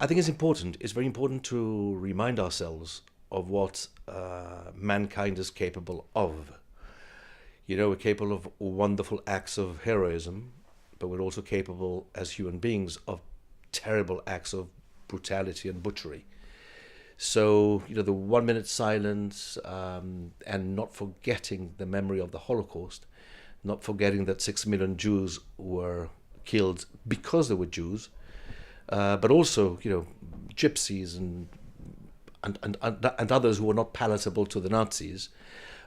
I think it's important. It's very important to remind ourselves of what mankind is capable of. We're capable of wonderful acts of heroism, but we're also capable as human beings of terrible acts of brutality and butchery. So, the 1 minute silence, and not forgetting the memory of the Holocaust, not forgetting that 6 million Jews were killed because they were Jews, but also, gypsies and others who were not palatable to the Nazis.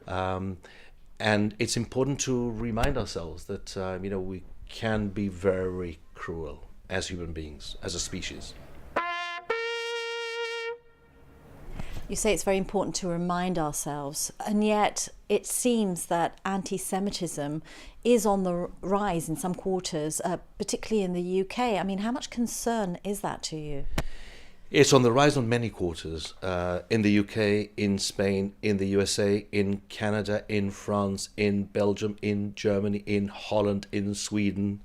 And it's important to remind ourselves that, we can be very cruel as human beings, as a species. You say it's very important to remind ourselves, and yet it seems that anti-Semitism is on the rise in some quarters, particularly in the UK. I mean, how much concern is that to you? It's on the rise on many quarters, in the UK, in Spain, in the USA, in Canada, in France, in Belgium, in Germany, in Holland, in Sweden.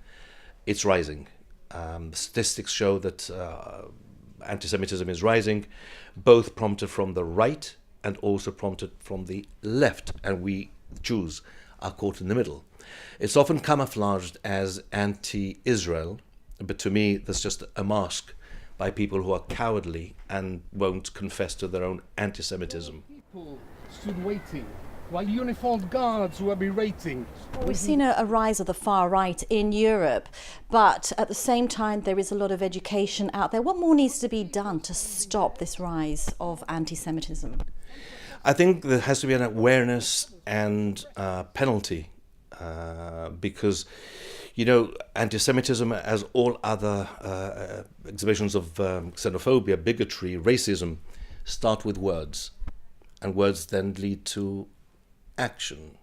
It's rising. Statistics show that anti-Semitism is rising, both prompted from the right and also prompted from the left, and we Jews are caught in the middle. It's often camouflaged as anti-Israel, but to me that's just a mask by people who are cowardly and won't confess to their own anti-Semitism. People stood waiting while uniformed guards were berating. We've seen a rise of the far right in Europe, but at the same time there is a lot of education out there. What more needs to be done to stop this rise of anti-Semitism? I think there has to be an awareness and penalty, because anti-Semitism, as all other exhibitions of xenophobia, bigotry, racism, start with words, and words then lead to action.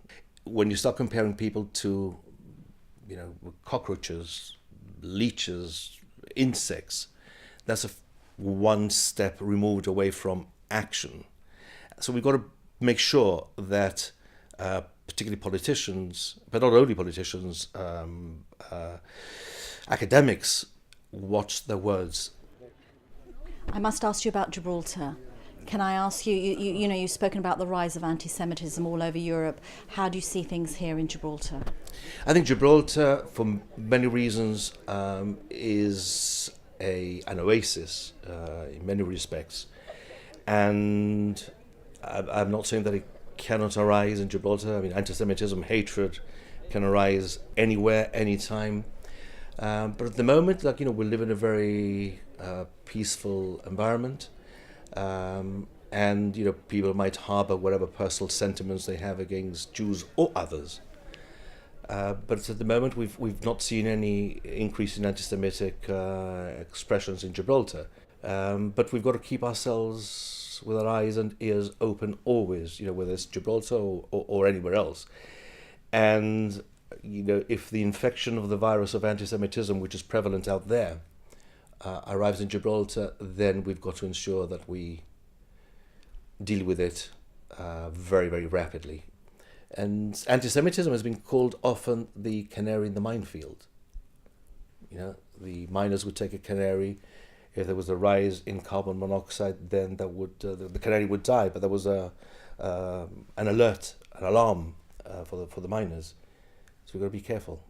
When you start comparing people to, cockroaches, leeches, insects, that's one step removed away from action. So we've got to make sure that particularly politicians, but not only politicians, academics, watch their words. I must ask you about Gibraltar. Can I ask you, you've spoken about the rise of anti-Semitism all over Europe. How do you see things here in Gibraltar? I think Gibraltar, for many reasons, is an oasis in many respects. And I'm not saying that it cannot arise in Gibraltar. I mean, anti-Semitism, hatred can arise anywhere, anytime. But at the moment, we live in a very peaceful environment. And people might harbor whatever personal sentiments they have against Jews or others. But at the moment, we've not seen any increase in anti-Semitic expressions in Gibraltar. But we've got to keep ourselves with our eyes and ears open always, whether it's Gibraltar or anywhere else. And if the infection of the virus of anti-Semitism, which is prevalent out there, arrives in Gibraltar, then we've got to ensure that we deal with it very, very rapidly. And anti-Semitism has been called often the canary in the minefield. The miners would take a canary. If there was a rise in carbon monoxide, then that would the canary would die. But there was an alert, an alarm for the miners. So we've got to be careful.